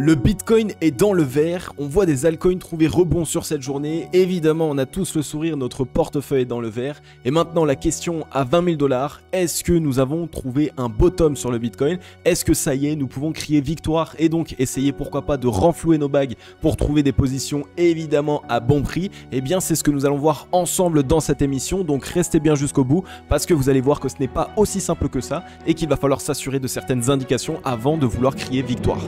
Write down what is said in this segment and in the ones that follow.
Le Bitcoin est dans le vert, on voit des altcoins trouver rebond sur cette journée, évidemment on a tous le sourire, notre portefeuille est dans le vert, et maintenant la question à 20 000 $, est-ce que nous avons trouvé un bottom sur le Bitcoin? Est-ce que ça y est, nous pouvons crier victoire et donc essayer pourquoi pas de renflouer nos bagues pour trouver des positions évidemment à bon prix? Eh bien c'est ce que nous allons voir ensemble dans cette émission, donc restez bien jusqu'au bout parce que vous allez voir que ce n'est pas aussi simple que ça et qu'il va falloir s'assurer de certaines indications avant de vouloir crier victoire.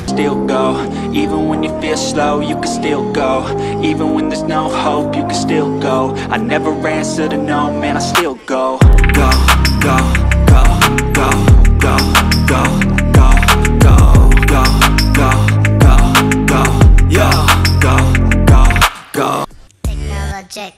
Still go, even when you feel slow, you can still go. Even when there's no hope, you can still go. I never answer to no, man, I still go. Go, go, go, go, go, go, go, go, go, go, go, go, yeah, go, go, go. Technologic.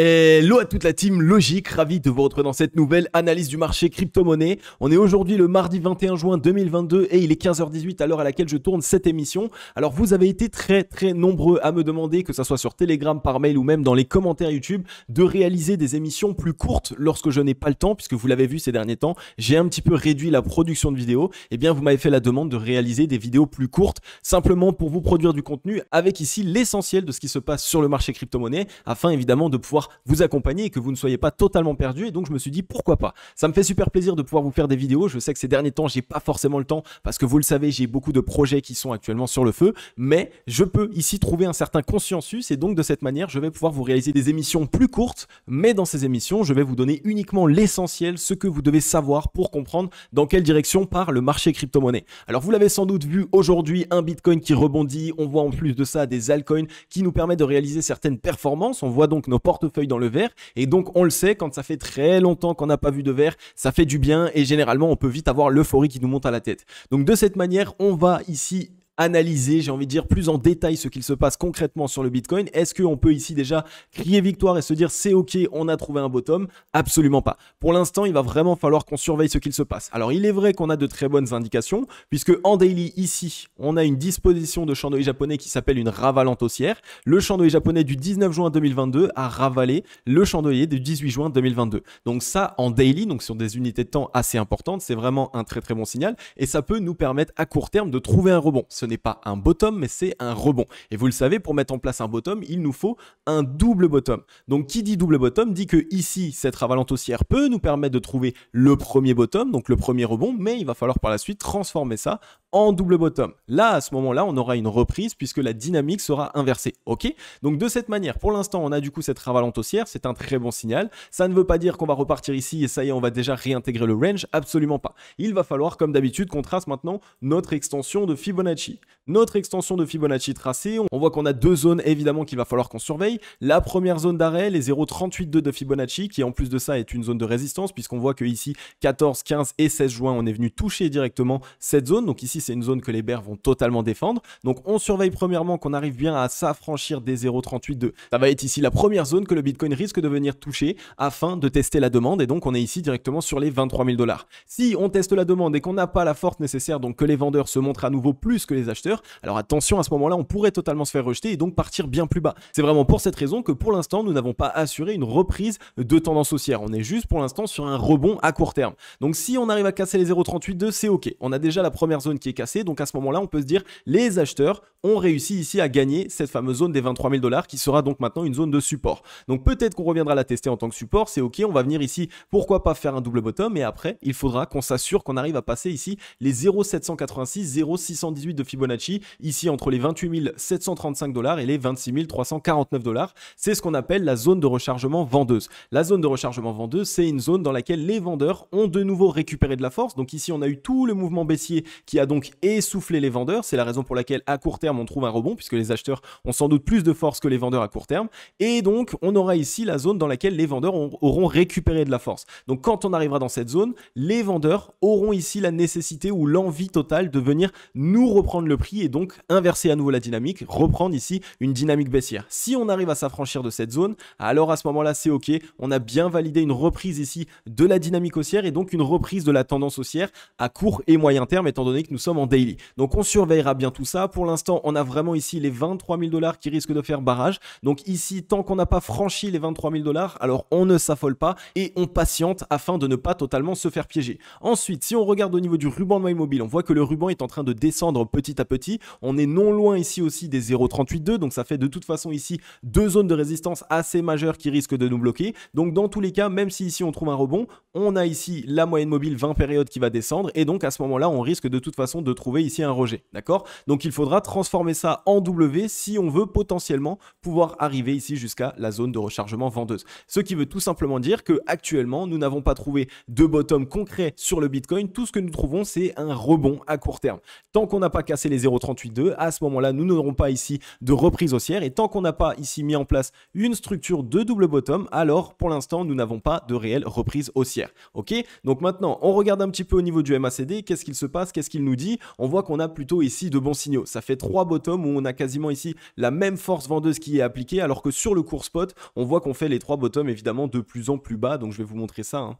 Hello à toute la team Logique, ravi de vous retrouver dans cette nouvelle analyse du marché crypto-monnaie. On est aujourd'hui le mardi 21 juin 2022 et il est 15h18 à l'heure à laquelle je tourne cette émission. Alors vous avez été très nombreux à me demander, que ce soit sur Telegram, par mail ou même dans les commentaires YouTube, de réaliser des émissions plus courtes lorsque je n'ai pas le temps, puisque vous l'avez vu ces derniers temps, j'ai un petit peu réduit la production de vidéos. Et bien vous m'avez fait la demande de réaliser des vidéos plus courtes, simplement pour vous produire du contenu avec ici l'essentiel de ce qui se passe sur le marché crypto-monnaie, afin évidemment de pouvoir vous accompagner et que vous ne soyez pas totalement perdu. Et donc je me suis dit pourquoi pas. Ça me fait super plaisir de pouvoir vous faire des vidéos. Je sais que ces derniers temps j'ai pas forcément le temps parce que vous le savez, j'ai beaucoup de projets qui sont actuellement sur le feu, mais je peux ici trouver un certain consensus et donc de cette manière je vais pouvoir vous réaliser des émissions plus courtes, mais dans ces émissions je vais vous donner uniquement l'essentiel, ce que vous devez savoir pour comprendre dans quelle direction part le marché crypto-monnaie. Alors vous l'avez sans doute vu aujourd'hui, un Bitcoin qui rebondit, on voit en plus de ça des altcoins qui nous permettent de réaliser certaines performances, on voit donc nos portefeuilles dans le vert et donc on le sait, quand ça fait très longtemps qu'on n'a pas vu de vert, ça fait du bien et généralement on peut vite avoir l'euphorie qui nous monte à la tête. Donc de cette manière on va ici analyser, j'ai envie de dire plus en détail ce qu'il se passe concrètement sur le Bitcoin. Est-ce qu'on peut ici déjà crier victoire et se dire c'est ok, on a trouvé un bottom? Absolument pas. Pour l'instant, il va vraiment falloir qu'on surveille ce qu'il se passe. Alors il est vrai qu'on a de très bonnes indications puisque en daily ici, on a une disposition de chandelier japonais qui s'appelle une ravalante haussière. Le chandelier japonais du 19 juin 2022 a ravalé le chandelier du 18 juin 2022. Donc ça en daily, donc sur des unités de temps assez importantes, c'est vraiment un très bon signal et ça peut nous permettre à court terme de trouver un rebond. Ce n'est pas un bottom, mais c'est un rebond. Et vous le savez, pour mettre en place un bottom, il nous faut un double bottom. Donc, qui dit double bottom dit que ici, cette ravalante haussière peut nous permettre de trouver le premier bottom, donc le premier rebond, mais il va falloir par la suite transformer ça en double bottom. Là, à ce moment-là, on aura une reprise puisque la dynamique sera inversée. Ok? Donc, de cette manière, pour l'instant, on a du coup cette ravalante haussière. C'est un très bon signal. Ça ne veut pas dire qu'on va repartir ici et ça y est, on va déjà réintégrer le range. Absolument pas. Il va falloir, comme d'habitude, qu'on trace maintenant notre extension de Fibonacci. Notre extension de Fibonacci tracée, on voit qu'on a deux zones évidemment qu'il va falloir qu'on surveille. La première zone d'arrêt, les 0,382 de Fibonacci, qui en plus de ça est une zone de résistance puisqu'on voit que ici 14, 15 et 16 juin, on est venu toucher directement cette zone. Donc ici, c'est une zone que les bears vont totalement défendre. Donc on surveille premièrement qu'on arrive bien à s'affranchir des 0,382. Ça va être ici la première zone que le Bitcoin risque de venir toucher afin de tester la demande et donc on est ici directement sur les 23 000 $. Si on teste la demande et qu'on n'a pas la force nécessaire, donc que les vendeurs se montrent à nouveau plus que les acheteurs, alors attention, à ce moment-là, on pourrait totalement se faire rejeter et donc partir bien plus bas. C'est vraiment pour cette raison que pour l'instant, nous n'avons pas assuré une reprise de tendance haussière. On est juste pour l'instant sur un rebond à court terme. Donc si on arrive à casser les 0,382, c'est ok. On a déjà la première zone qui est cassée, donc à ce moment-là, on peut se dire les acheteurs ont réussi ici à gagner cette fameuse zone des 23 000 $ qui sera donc maintenant une zone de support. Donc peut-être qu'on reviendra la tester en tant que support, c'est ok, on va venir ici, pourquoi pas faire un double bottom et après, il faudra qu'on s'assure qu'on arrive à passer ici les 0,786, 0,618 de Fibonacci, ici entre les 28 735 $ et les 26 349 $. C'est ce qu'on appelle la zone de rechargement vendeuse. La zone de rechargement vendeuse, c'est une zone dans laquelle les vendeurs ont de nouveau récupéré de la force. Donc ici, on a eu tout le mouvement baissier qui a donc essoufflé les vendeurs. C'est la raison pour laquelle à court terme, on trouve un rebond puisque les acheteurs ont sans doute plus de force que les vendeurs à court terme. Et donc, on aura ici la zone dans laquelle les vendeurs auront récupéré de la force. Donc quand on arrivera dans cette zone, les vendeurs auront ici la nécessité ou l'envie totale de venir nous reprendre le prix et donc inverser à nouveau la dynamique, reprendre ici une dynamique baissière. Si on arrive à s'affranchir de cette zone, alors à ce moment-là, c'est ok. On a bien validé une reprise ici de la dynamique haussière et donc une reprise de la tendance haussière à court et moyen terme étant donné que nous sommes en daily. Donc on surveillera bien tout ça. Pour l'instant, on a vraiment ici les 23 000 $ qui risquent de faire barrage. Donc ici, tant qu'on n'a pas franchi les 23 000 $, alors on ne s'affole pas et on patiente afin de ne pas totalement se faire piéger. Ensuite, si on regarde au niveau du ruban de moyen mobile, on voit que le ruban est en train de descendre petit petit à petit. On est non loin ici aussi des 0,38,2, donc ça fait de toute façon ici deux zones de résistance assez majeures qui risquent de nous bloquer. Donc dans tous les cas, même si ici on trouve un rebond, on a ici la moyenne mobile 20 périodes qui va descendre et donc à ce moment-là, on risque de toute façon de trouver ici un rejet, d'accord? Donc il faudra transformer ça en W si on veut potentiellement pouvoir arriver ici jusqu'à la zone de rechargement vendeuse. Ce qui veut tout simplement dire que actuellement, nous n'avons pas trouvé de bottom concret sur le Bitcoin. Tout ce que nous trouvons, c'est un rebond à court terme. Tant qu'on n'a pas cassé les 0,38,2, à ce moment-là, nous n'aurons pas ici de reprise haussière et tant qu'on n'a pas ici mis en place une structure de double bottom, alors pour l'instant, nous n'avons pas de réelle reprise haussière. Ok? Donc maintenant, on regarde un petit peu au niveau du MACD. Qu'est-ce qu'il se passe? Qu'est-ce qu'il nous dit? On voit qu'on a plutôt ici de bons signaux. Ça fait 3 bottoms où on a quasiment ici la même force vendeuse qui est appliquée, alors que sur le court spot, on voit qu'on fait les 3 bottoms évidemment de plus en plus bas. Donc je vais vous montrer ça, hein.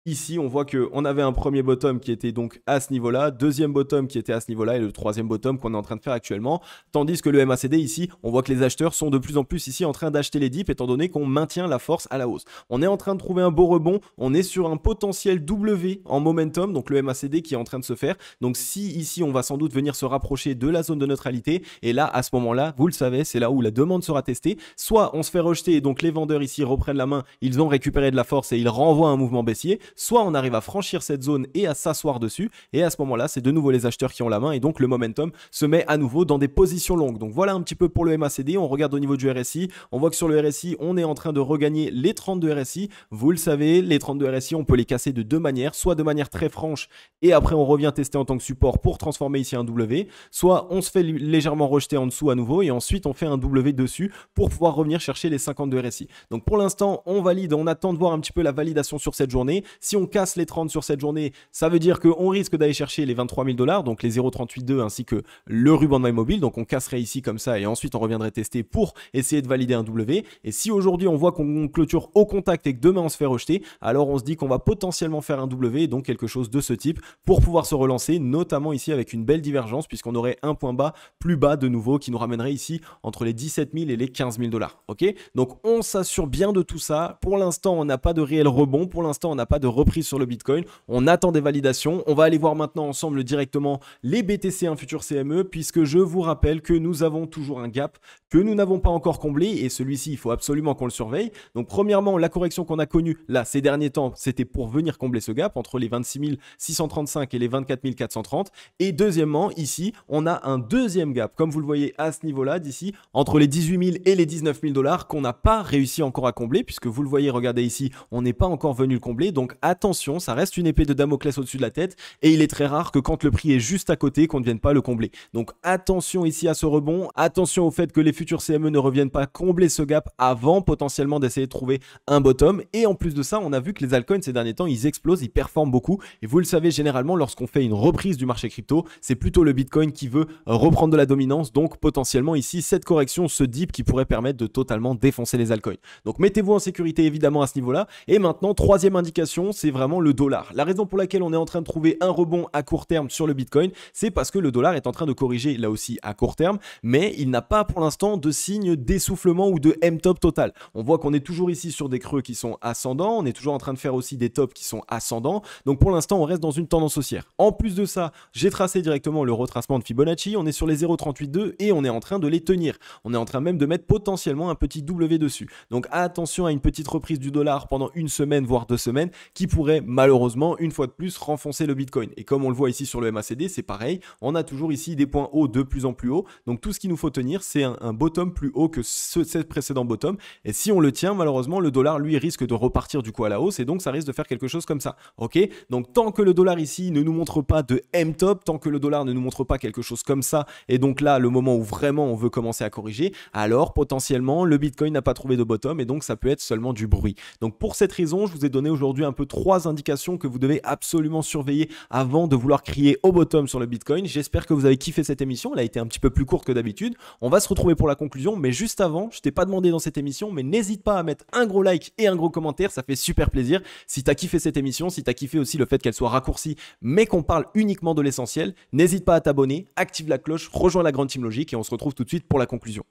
Ici, on voit qu'on avait un premier bottom qui était donc à ce niveau-là, deuxième bottom qui était à ce niveau-là et le troisième bottom qu'on est en train de faire actuellement. Tandis que le MACD ici, on voit que les acheteurs sont de plus en plus ici en train d'acheter les dips étant donné qu'on maintient la force à la hausse. On est en train de trouver un beau rebond, on est sur un potentiel W en momentum, donc le MACD qui est en train de se faire. Donc si ici, on va sans doute venir se rapprocher de la zone de neutralité et là, à ce moment-là, vous le savez, c'est là où la demande sera testée. Soit on se fait rejeter et donc les vendeurs ici reprennent la main, ils ont récupéré de la force et ils renvoient un mouvement baissier. Soit on arrive à franchir cette zone et à s'asseoir dessus et à ce moment là c'est de nouveau les acheteurs qui ont la main et donc le momentum se met à nouveau dans des positions longues. Donc voilà un petit peu pour le MACD. On regarde au niveau du RSI, on voit que sur le RSI on est en train de regagner les 32 RSI. Vous le savez, les 32 RSI on peut les casser de deux manières, soit de manière très franche et après on revient tester en tant que support pour transformer ici un W, soit on se fait légèrement rejeter en dessous à nouveau et ensuite on fait un W dessus pour pouvoir revenir chercher les 52 RSI. Donc pour l'instant on valide, on attend de voir un petit peu la validation sur cette journée. Si on casse les 30 sur cette journée, ça veut dire qu'on risque d'aller chercher les 23 000 $, donc les 0,38,2 ainsi que le ruban de MyMobile. Donc on casserait ici comme ça et ensuite on reviendrait tester pour essayer de valider un W. Et si aujourd'hui on voit qu'on clôture au contact et que demain on se fait rejeter, alors on se dit qu'on va potentiellement faire un W, donc quelque chose de ce type pour pouvoir se relancer, notamment ici avec une belle divergence puisqu'on aurait un point bas plus bas de nouveau qui nous ramènerait ici entre les 17 000 et les 15 000 $. Ok, donc on s'assure bien de tout ça. Pour l'instant on n'a pas de réel rebond, pour l'instant on n'a pas de reprise sur le Bitcoin. On attend des validations. On va aller voir maintenant ensemble directement les BTC1 futurs CME puisque je vous rappelle que nous avons toujours un gap que nous n'avons pas encore comblé et celui-ci, il faut absolument qu'on le surveille. Donc premièrement, la correction qu'on a connue là ces derniers temps, c'était pour venir combler ce gap entre les 26 635 et les 24 430. Et deuxièmement, ici, on a un deuxième gap, comme vous le voyez à ce niveau-là, d'ici, entre les 18 000 et les 19 000 $ qu'on n'a pas réussi encore à combler puisque vous le voyez, regardez ici, on n'est pas encore venu le combler. Donc attention, ça reste une épée de Damoclès au-dessus de la tête et il est très rare que quand le prix est juste à côté qu'on ne vienne pas le combler. Donc attention ici à ce rebond, attention au fait que les futurs CME ne reviennent pas combler ce gap avant potentiellement d'essayer de trouver un bottom. Et en plus de ça, on a vu que les altcoins ces derniers temps ils explosent, ils performent beaucoup et vous le savez, généralement lorsqu'on fait une reprise du marché crypto, c'est plutôt le Bitcoin qui veut reprendre de la dominance. Donc potentiellement ici cette correction, ce dip qui pourrait permettre de totalement défoncer les altcoins. Donc mettez-vous en sécurité évidemment à ce niveau là. Et maintenant troisième indication, c'est vraiment le dollar. La raison pour laquelle on est en train de trouver un rebond à court terme sur le Bitcoin, c'est parce que le dollar est en train de corriger là aussi à court terme, mais il n'a pas pour l'instant de signe d'essoufflement ou de M-top total. On voit qu'on est toujours ici sur des creux qui sont ascendants, on est toujours en train de faire aussi des tops qui sont ascendants, donc pour l'instant on reste dans une tendance haussière. En plus de ça, j'ai tracé directement le retracement de Fibonacci, on est sur les 0,38,2 et on est en train de les tenir. On est en train même de mettre potentiellement un petit W dessus. Donc attention à une petite reprise du dollar pendant une semaine voire 2 semaines qui pourrait malheureusement une fois de plus renfoncer le Bitcoin. Et comme on le voit ici sur le MACD, c'est pareil, on a toujours ici des points hauts de plus en plus hauts. Donc tout ce qu'il nous faut tenir, c'est un bottom plus haut que ce précédent bottom. Et si on le tient, malheureusement, le dollar lui risque de repartir du coup à la hausse et donc ça risque de faire quelque chose comme ça. Ok, donc tant que le dollar ici ne nous montre pas de M-top, tant que le dollar ne nous montre pas quelque chose comme ça, et donc là le moment où vraiment on veut commencer à corriger, alors potentiellement le Bitcoin n'a pas trouvé de bottom et donc ça peut être seulement du bruit. Donc pour cette raison, je vous ai donné aujourd'hui un peu 3 indications que vous devez absolument surveiller avant de vouloir crier au bottom sur le Bitcoin. J'espère que vous avez kiffé cette émission, elle a été un petit peu plus courte que d'habitude. On va se retrouver pour la conclusion, mais juste avant, je t'ai pas demandé dans cette émission, mais n'hésite pas à mettre un gros like et un gros commentaire, ça fait super plaisir. Si tu as kiffé cette émission, si tu as kiffé aussi le fait qu'elle soit raccourcie, mais qu'on parle uniquement de l'essentiel, n'hésite pas à t'abonner, active la cloche, rejoins la grande team logique et on se retrouve tout de suite pour la conclusion.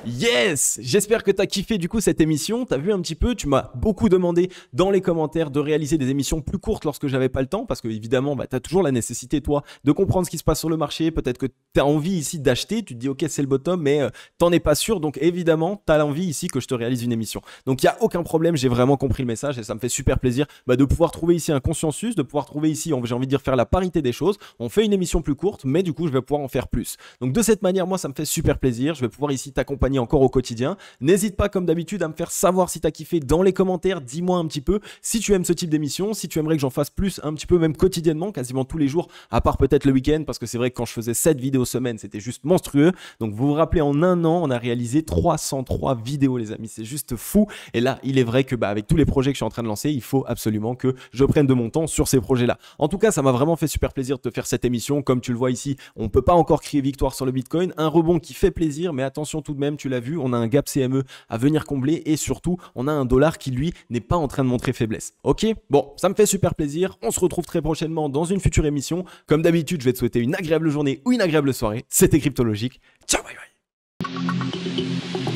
Yes! J'espère que tu as kiffé du coup cette émission. Tu as vu un petit peu, tu m'as beaucoup demandé dans les commentaires de réaliser des émissions plus courtes lorsque j'avais pas le temps parce que évidemment, tu as toujours la nécessité toi de comprendre ce qui se passe sur le marché. Peut-être que tu as envie ici d'acheter, tu te dis OK, c'est le bottom mais t'en es pas sûr. Donc évidemment, tu as l'envie ici que je te réalise une émission. Donc il y a aucun problème, j'ai vraiment compris le message et ça me fait super plaisir de pouvoir trouver ici un consensus, de pouvoir trouver ici, j'ai envie de dire faire la parité des choses. On fait une émission plus courte mais du coup, je vais pouvoir en faire plus. Donc de cette manière, moi ça me fait super plaisir. Je vais pouvoir ici t'accompagner encore au quotidien. N'hésite pas comme d'habitude à me faire savoir si tu as kiffé dans les commentaires. Dis-moi un petit peu si tu aimes ce type d'émission, si tu aimerais que j'en fasse plus un petit peu même quotidiennement, quasiment tous les jours, à part peut-être le week-end parce que c'est vrai que quand je faisais 7 vidéos semaine, c'était juste monstrueux. Donc vous vous rappelez, en un an, on a réalisé 303 vidéos les amis, c'est juste fou. Et là, il est vrai que avec tous les projets que je suis en train de lancer, il faut absolument que je prenne de mon temps sur ces projets-là. En tout cas, ça m'a vraiment fait super plaisir de te faire cette émission. Comme tu le vois ici, on ne peut pas encore crier victoire sur le Bitcoin. Un rebond qui fait plaisir, mais attention tout de même, tu l'as vu, on a un gap CME à venir combler et surtout, on a un dollar qui lui n'est pas en train de montrer faiblesse. Ok? Bon, ça me fait super plaisir. On se retrouve très prochainement dans une future émission. Comme d'habitude, je vais te souhaiter une agréable journée ou une agréable soirée. C'était Cryptologique. Ciao, bye bye.